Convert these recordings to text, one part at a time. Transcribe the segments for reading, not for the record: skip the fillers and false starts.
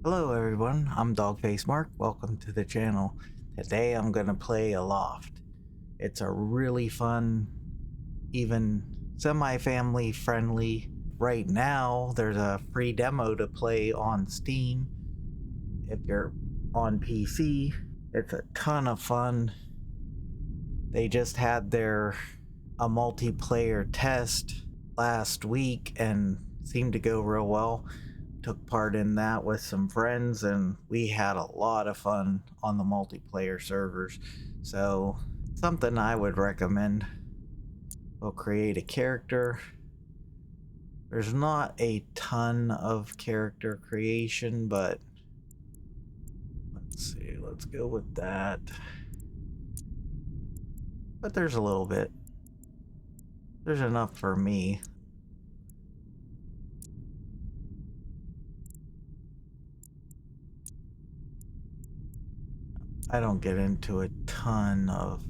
Hello everyone, I'm Dogface Mark. Welcome to the channel. Today I'm gonna play Aloft. It's a really fun, even semi-family friendly. Right now there's a free demo to play on Steam. If you're on PC, it's a ton of fun. They just had a multiplayer test last week and seemed to go real well. Took part in that with some friends and we had a lot of fun on the multiplayer servers. So something I would recommend. We'll create a character. There's not a ton of character creation, but let's see, let's go with that. But there's a little bit. There's enough for me. I don't get into a ton of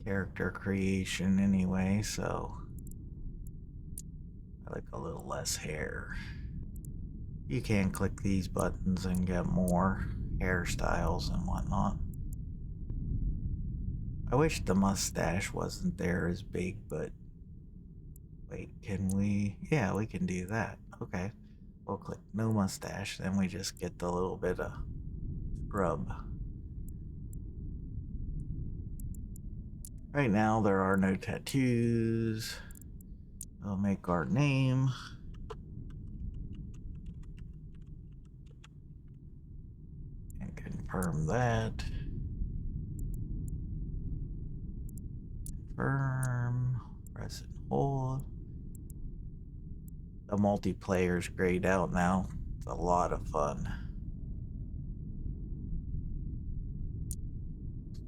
character creation anyway, so I like a little less hair. You can click these buttons and get more hairstyles and whatnot. I wish the mustache wasn't there as big, but wait, can we? Yeah, we can do that. Okay, we'll click no mustache, then we just get the little bit of scrub. Right now there are no tattoos. We'll make our name. And confirm that. Confirm. Press and hold. The multiplayer's grayed out now. It's a lot of fun.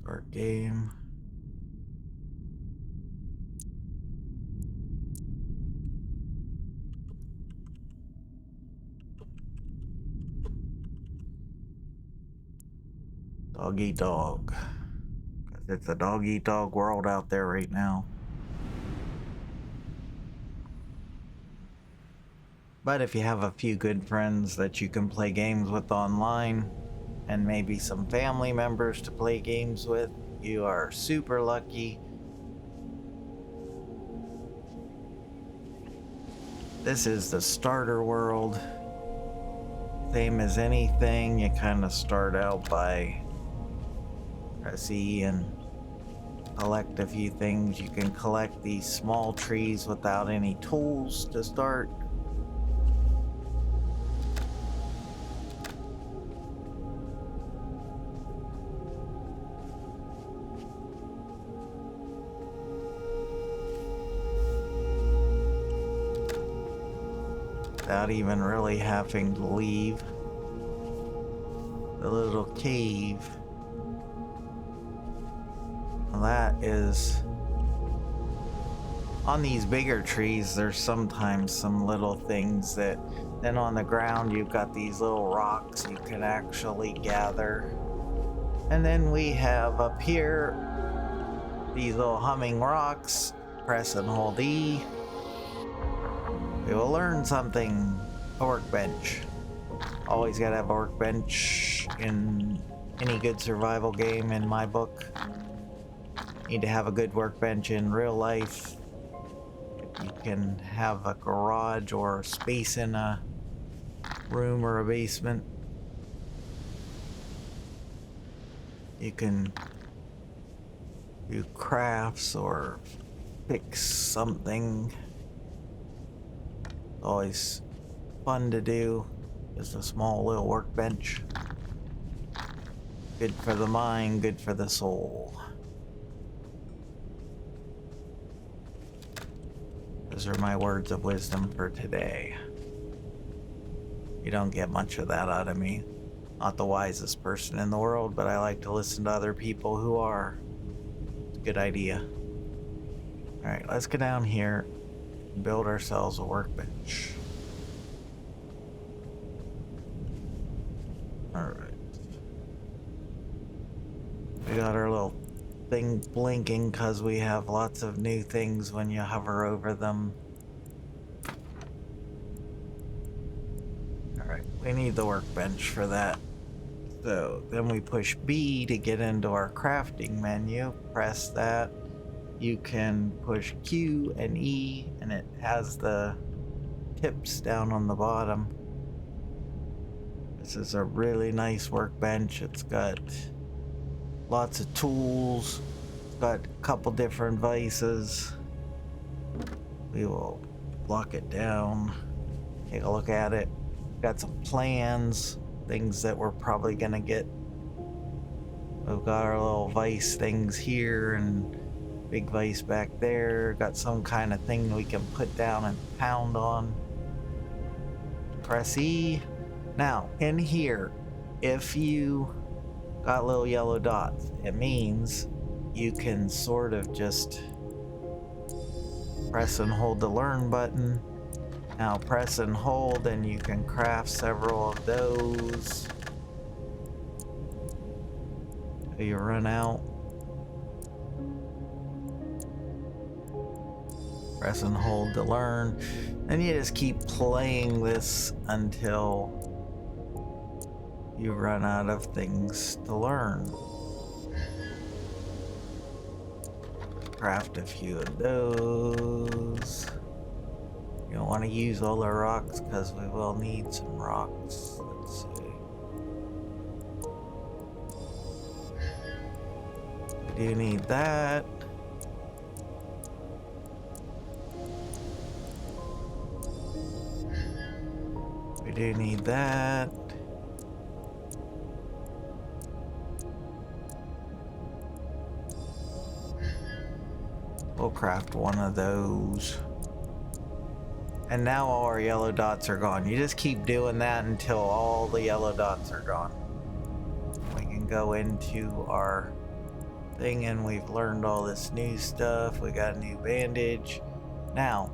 Start game. Dog eat dog. 'Cause it's a dog eat dog world out there right now. But if you have a few good friends that you can play games with online, and maybe some family members to play games with, you are super lucky. This is the starter world. Same as anything, you kind of start out by press E and collect a few things. You can collect these small trees without any tools to start. Without even really having to leave the little cave. That is, on these bigger trees there's sometimes some little things that, then on the ground you've got these little rocks you can actually gather. And then we have up here these little humming rocks. Press and hold E. We will learn something. A workbench. Always gotta have a workbench in any good survival game in my book. Need to have a good workbench in real life. If you can have a garage or space in a room or a basement, you can do crafts or fix something. Always fun to do. Just a small little workbench. Good for the mind, good for the soul. Those are my words of wisdom for today. You don't get much of that out of me. Not the wisest person in the world, but I like to listen to other people who are. It's a good idea. Alright, let's go down here and build ourselves a workbench. Alright. We got our little thing blinking because we have lots of new things when you hover over them. Right, we need the workbench for that. So then we push B to get into our crafting menu. Press that. You can push Q and E, and it has the tips down on the bottom. This is a really nice workbench. It's got lots of tools. It's got a couple different vices. We will lock it down. Take a look at it. Got some plans, things that we're probably gonna get. We've got our little vice things here and big vice back there. Got some kind of thing we can put down and pound on. Press E. Now, in here, if you got little yellow dots, it means you can sort of just press and hold the learn button. Now press and hold and you can craft several of those till you run out. Press and hold to learn. And you just keep playing this until you run out of things to learn. Craft a few of those. You don't want to use all the rocks because we will need some rocks. Let's see. We do need that. We do need that. We'll craft one of those. And now all our yellow dots are gone. You just keep doing that until all the yellow dots are gone. We can go into our thing and we've learned all this new stuff. We got a new bandage. Now,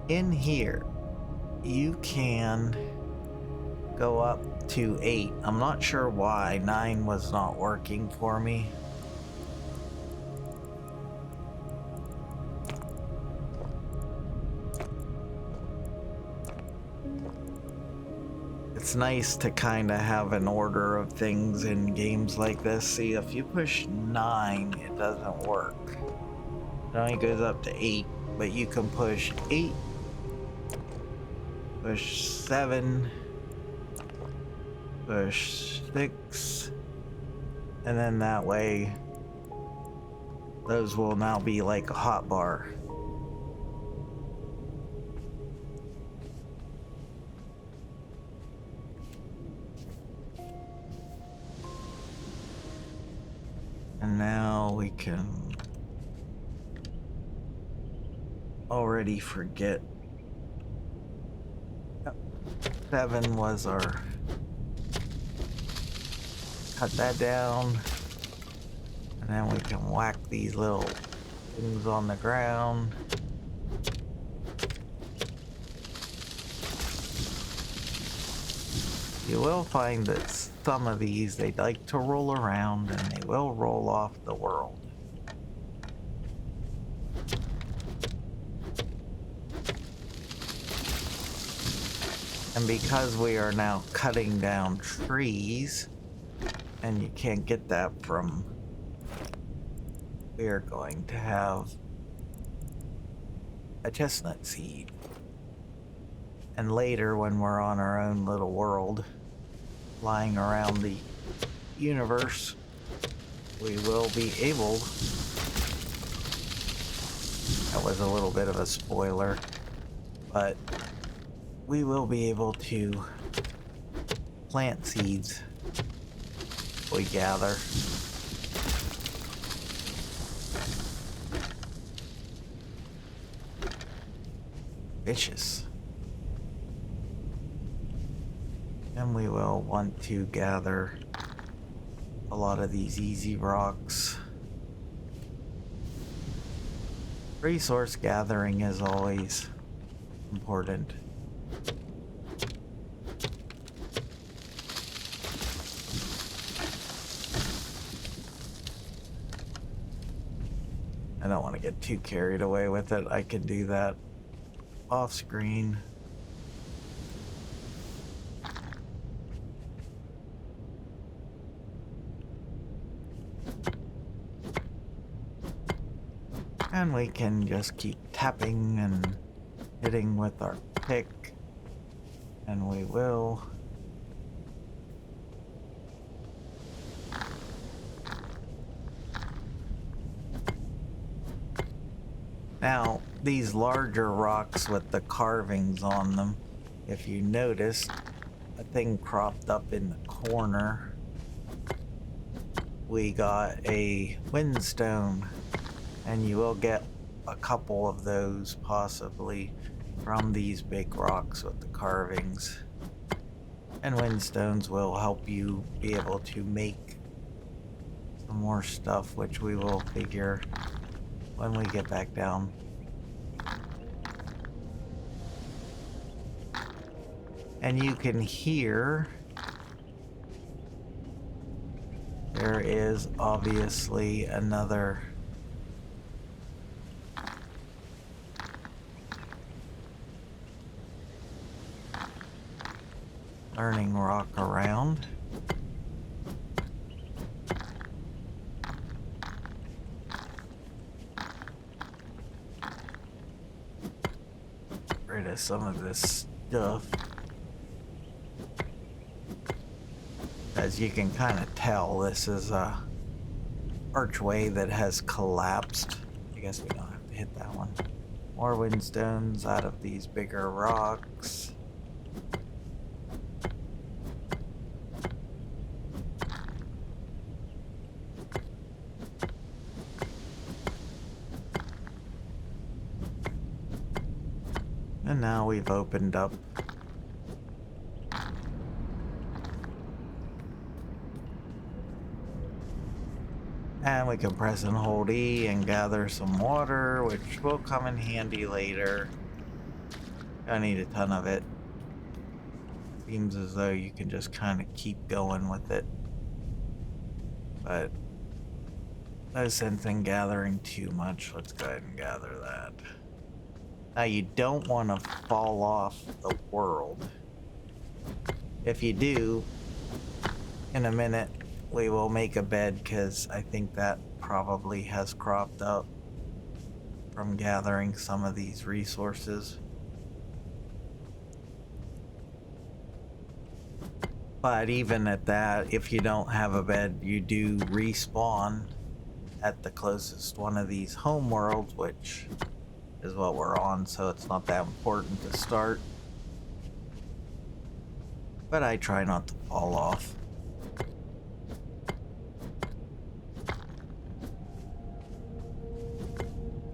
in here, you can go up to 8. I'm not sure why 9 was not working for me. It's nice to kind of have an order of things in games like this. See, if you push 9, it doesn't work. It only goes up to 8, but you can push 8, push 7, push 6, and then that way those will now be like a hotbar. And now we can already forget. Yep. 7 was our... Cut that down. And then we can whack these little things on the ground. You will find that some of these, they like to roll around and they will roll off the world. And because we are now cutting down trees, and you can't get that from, we are going to have a chestnut seed. And later, when we're on our own little world, flying around the universe, we will be able... That was a little bit of a spoiler, but we will be able to plant seeds we gather. Vicious. And we will want to gather a lot of these easy rocks. Resource gathering is always important. I don't want to get too carried away with it. I can do that off screen. And we can just keep tapping and hitting with our pick. And we will. Now, these larger rocks with the carvings on them, if you notice, a thing cropped up in the corner. We got a windstone, and you will get a couple of those possibly from these big rocks with the carvings. And windstones will help you be able to make some more stuff, which we will figure when we get back down. And you can hear there is obviously another learning rock around. Get rid of some of this stuff. As you can kind of tell, this is a archway that has collapsed. I guess we don't have to hit that one. More windstones out of these bigger rocks. And now we've opened up and we can press and hold E and gather some water, which will come in handy later. Don't need a ton of it. Seems as though you can just kind of keep going with it. But no sense in gathering too much. Let's go ahead and gather that. Now you don't want to fall off the world. If you do, in a minute, we will make a bed because I think that probably has cropped up from gathering some of these resources. But even at that, if you don't have a bed, you do respawn at the closest one of these home worlds, which is what we're on, so it's not that important to start. But I try not to fall off.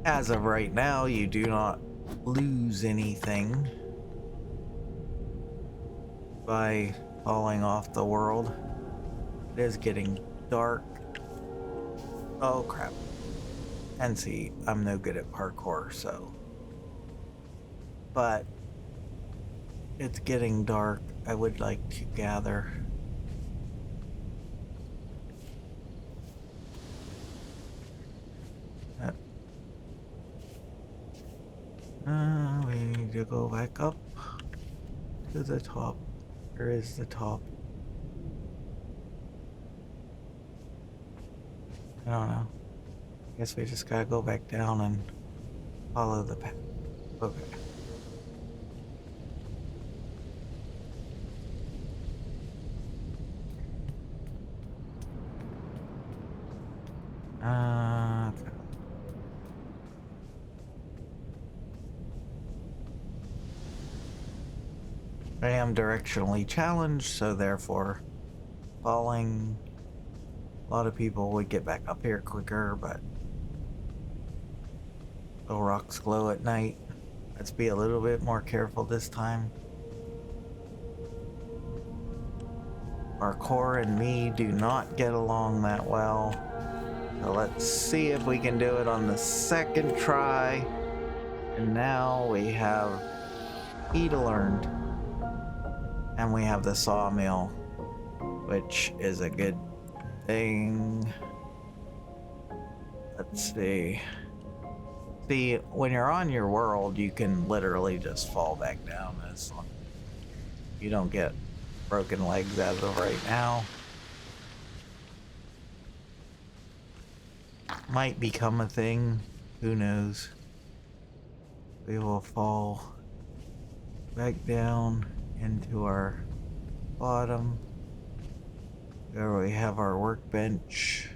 As of right now, you do not lose anything by falling off the world. It is getting dark. Oh crap. And see, I'm no good at parkour, so. But it's getting dark. I would like to gather. We need to go back up to the top. Where is the top? I don't know. I guess we just gotta go back down and follow the path. Okay. Okay. I am directionally challenged, so therefore falling. A lot of people would get back up here quicker, but the rocks glow at night. Let's be a little bit more careful this time. Parkour and me do not get along that well. So let's see if we can do it on the second try. And now we have E to learn. And we have the sawmill, which is a good thing. Let's see. See, when you're on your world, you can literally just fall back down as long as you don't get broken legs as of right now. Might become a thing who knows? We will fall back down into our bottom where we have our workbench.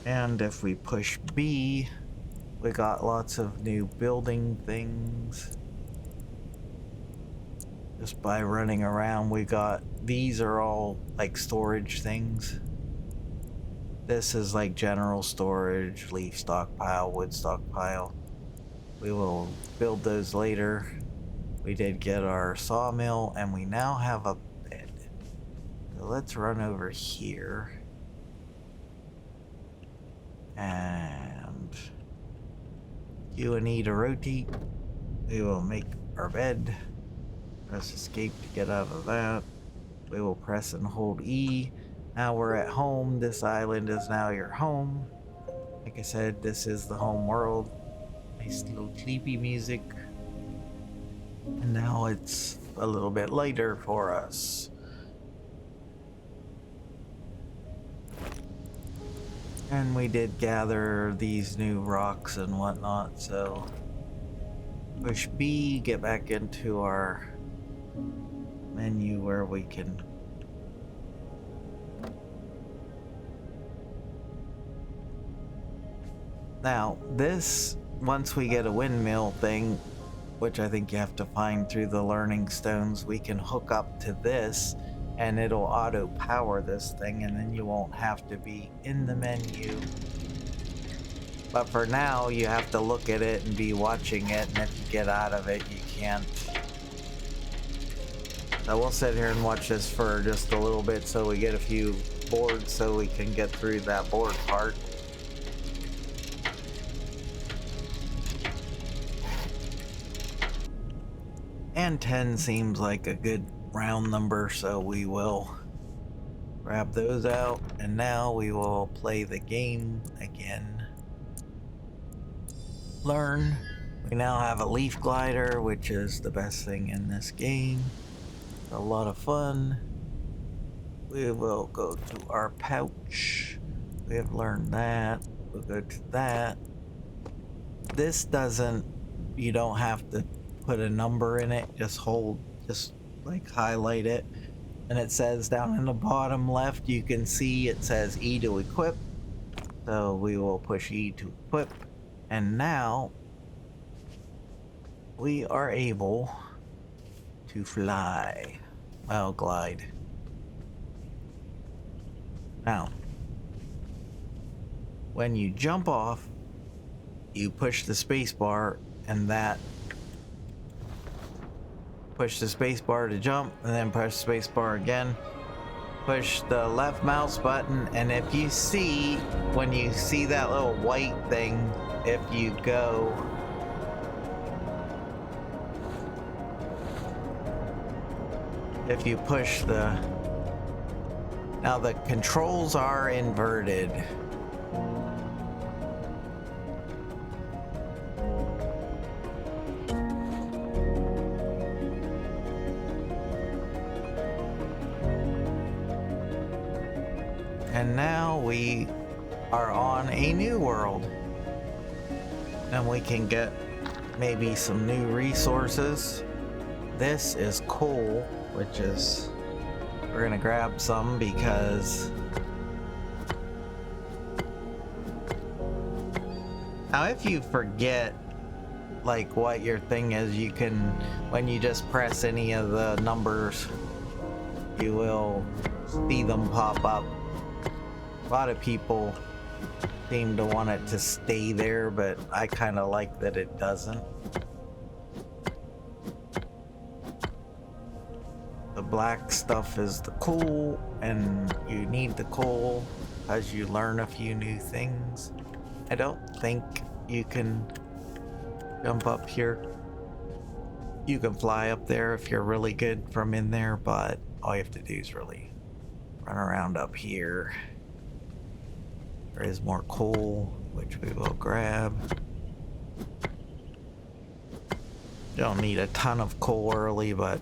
And if we push B, we got lots of new building things. Just by running around, we got, these are all like storage things. This is like general storage, leaf stockpile, wood stockpile. We will build those later. We did get our sawmill and we now have a bed. So let's run over here. And Q and E to rotate. We will make our bed. Press escape to get out of that. We will press and hold E. Now we're at home. This island is now your home. Like I said, this is the home world. Nice little sleepy music. And now it's a little bit later for us. And we did gather these new rocks and whatnot, so push B, get back into our menu where we can now this, once we get a windmill thing, which I think you have to find through the learning stones, we can hook up to this and it'll auto power this thing, and then you won't have to be in the menu. But for now you have to look at it and be watching it, and if you get out of it you can't. So we'll sit here and watch this for just a little bit so we get a few boards so we can get through that board part. And 10 seems like a good round number, so we will grab those out. And now we will play the game again. Learn. We now have a leaf glider, which is the best thing in this game. A lot of fun. We will go to our pouch. We have learned that. We'll go to that. This doesn't, you don't have to put a number in it. Just like highlight it. And it says down in the bottom left, you can see it says E to equip. So we will push E to equip. And now we are able to fly. Well, glide. Now, when you jump off, you push the space bar, and that push the space bar to jump, and then push space bar again. Push the left mouse button, and if you see, when you see that little white thing, if you go if you push the, now the controls are inverted. And now we are on a new world. And we can get maybe some new resources. This is coal, which is, we're gonna grab some because now if you forget like what your thing is, you can, when you just press any of the numbers, you will see them pop up. A lot of people seem to want it to stay there, but I kind of like that it doesn't. The black stuff is the coal, and you need the coal as you learn a few new things. I don't think you can jump up here. You can fly up there if you're really good from in there, but all you have to do is really run around up here. There is more coal, which we will grab. You don't need a ton of coal early, but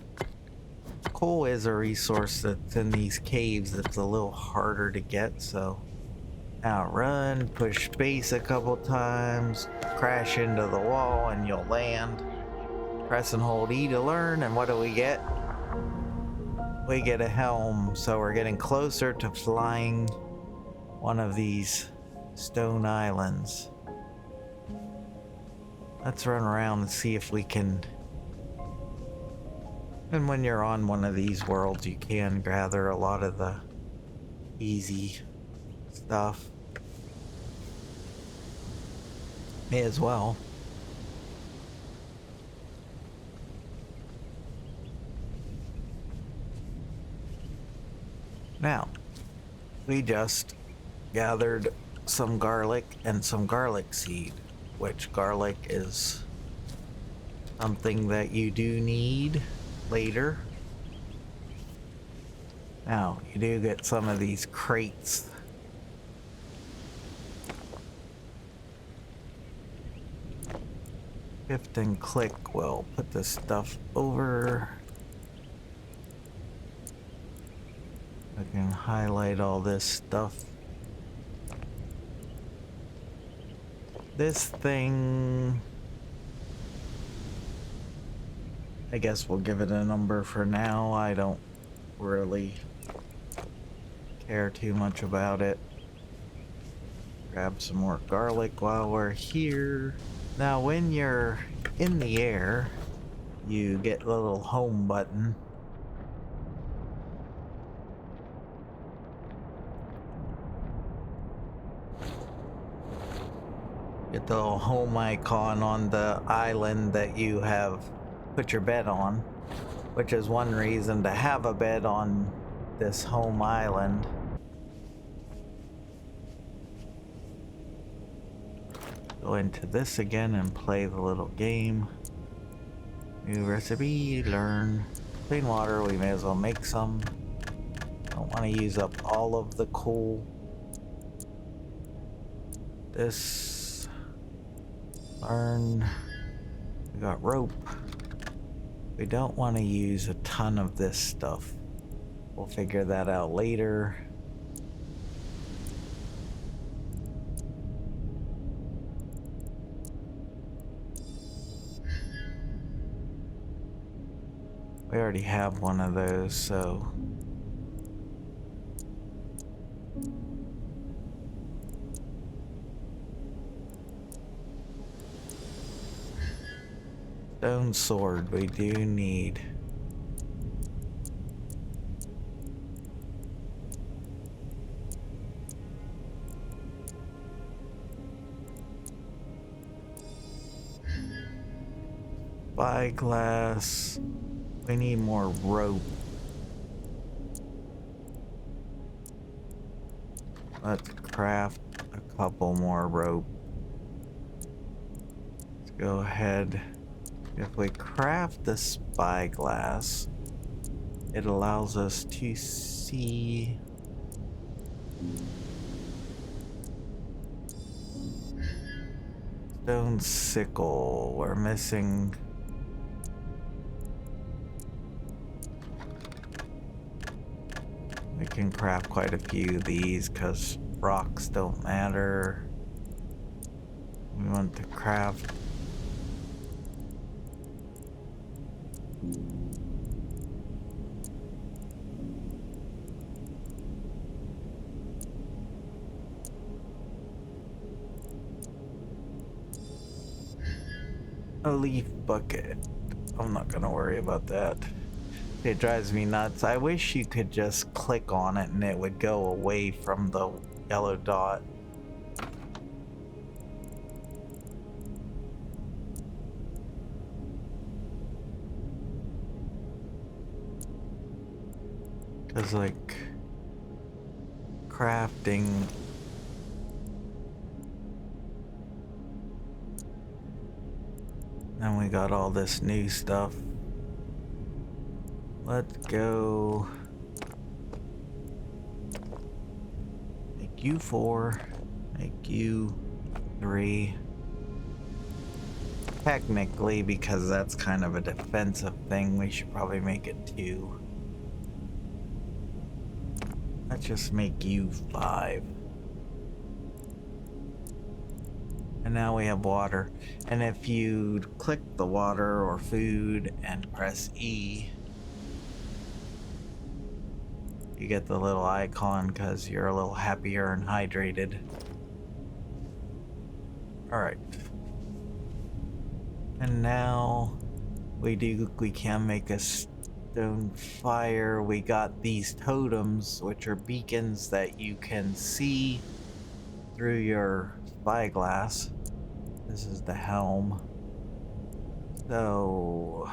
coal is a resource that's in these caves that's a little harder to get, so Now run, push space a couple times, crash into the wall and you'll land. Press and hold E to learn, and what do we get? We get a helm, so we're getting closer to flying one of these stone islands. Let's run around and see if we can... And when you're on one of these worlds, you can gather a lot of the easy stuff. May as well. Now, we just gathered some garlic and some garlic seed, which garlic is something that you do need later. Now, you do get some of these crates. Shift and click will put this stuff over. I can highlight all this stuff. This thing, I guess we'll give it a number for now. I don't really care too much about it. Grab some more garlic while we're here. Now when you're in the air, you get the little home button. Get the little home icon on the island that you have put your bed on, which is one reason to have a bed on this home island. Go into this again and play the little game. New recipe, learn. Clean water, we may as well make some. Don't want to use up all of the coal. This, learn. We got rope. We don't want to use a ton of this stuff. We'll figure that out later. We already have one of those, so... Stone sword we do need. Spyglass. We need more rope. Let's craft a couple more rope. Let's go ahead. If we craft the spyglass, it allows us to see stone sickle. We're missing we can craft quite a few of these because rocks don't matter. We want to craft a leaf bucket. I'm not gonna worry about that. It drives me nuts. I wish you could just click on it and it would go away from the yellow dot. Cause like crafting and we got all this new stuff. Let's go make you 4, make you 3. Technically, because that's kind of a defensive thing, we should probably make it 2. Let's just make you 5. And now we have water. And if you click the water or food and press E, you get the little icon because you're a little happier and hydrated. Alright. And now we can make a stone fire. We got these totems, which are beacons that you can see through your spyglass. This is the helm. So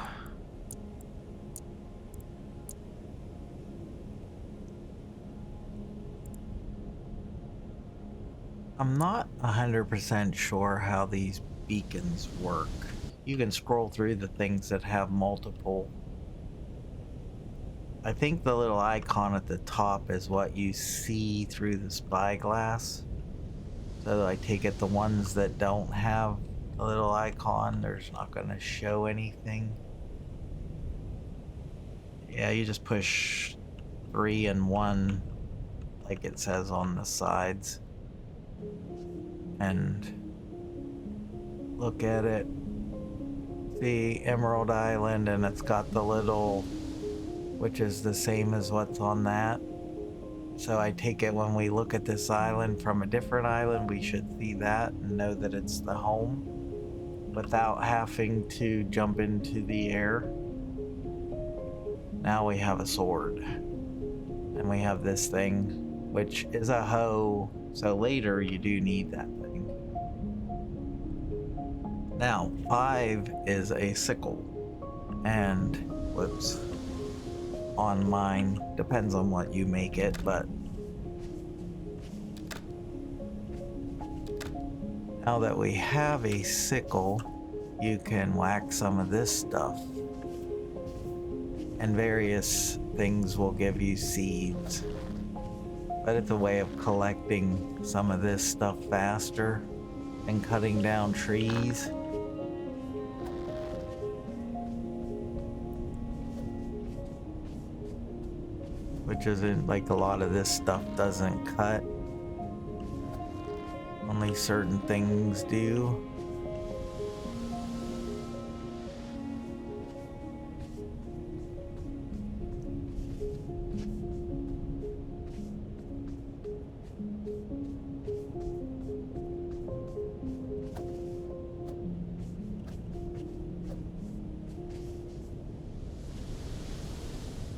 I'm not 100% sure how these beacons work. You can scroll through the things that have multiple. I think the little icon at the top is what you see through the spyglass. So I take it the ones that don't have a little icon, there's not going to show anything. Yeah, you just push 3 and 1 like it says on the sides and look at it. See Emerald Island, and it's got the little, which is the same as what's on that. So I take it when we look at this island from a different island, we should see that and know that it's the home without having to jump into the air. Now we have a sword. And we have this thing, which is a hoe. So later you do need that thing. Now, 5 is a sickle. And, whoops. On mine, depends on what you make it, but now that we have a sickle, you can whack some of this stuff, and various things will give you seeds, but it's a way of collecting some of this stuff faster and cutting down trees. Which isn't like a lot of this stuff doesn't cut. Only certain things do.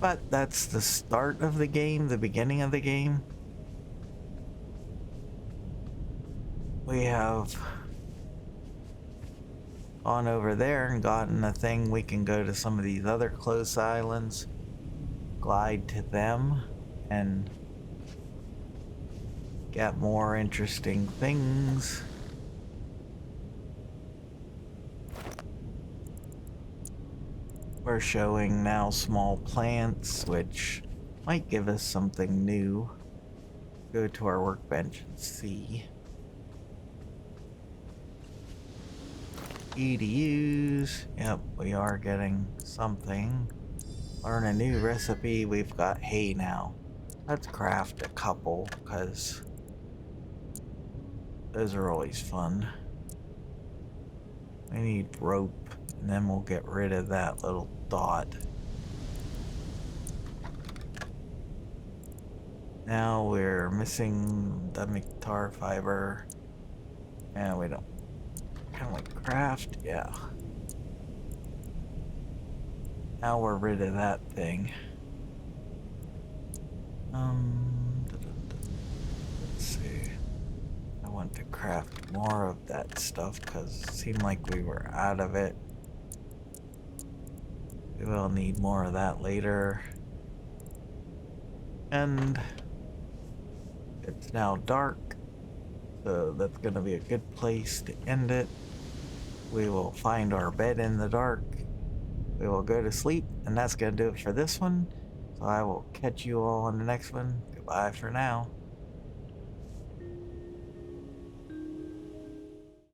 But that's the start of the game, the beginning of the game. We have gone over there and gotten a thing. We can go to some of these other close islands, glide to them, and get more interesting things. We're showing now small plants, which might give us something new. Go to our workbench and see. EDUs. Yep, we are getting something. Learn a new recipe. We've got hay now. Let's craft a couple, because those are always fun. We need rope, and then we'll get rid of that little dot. Now we're missing the tar fiber, and we don't. Kind of like craft, yeah. Now we're rid of that thing. Let's see. I want to craft more of that stuff because it seemed like we were out of it. We will need more of that later. And it's now dark, so that's gonna be a good place to end it. We will find our bed in the dark. We will go to sleep, and that's gonna do it for this one. So I will catch you all on the next one. Goodbye for now.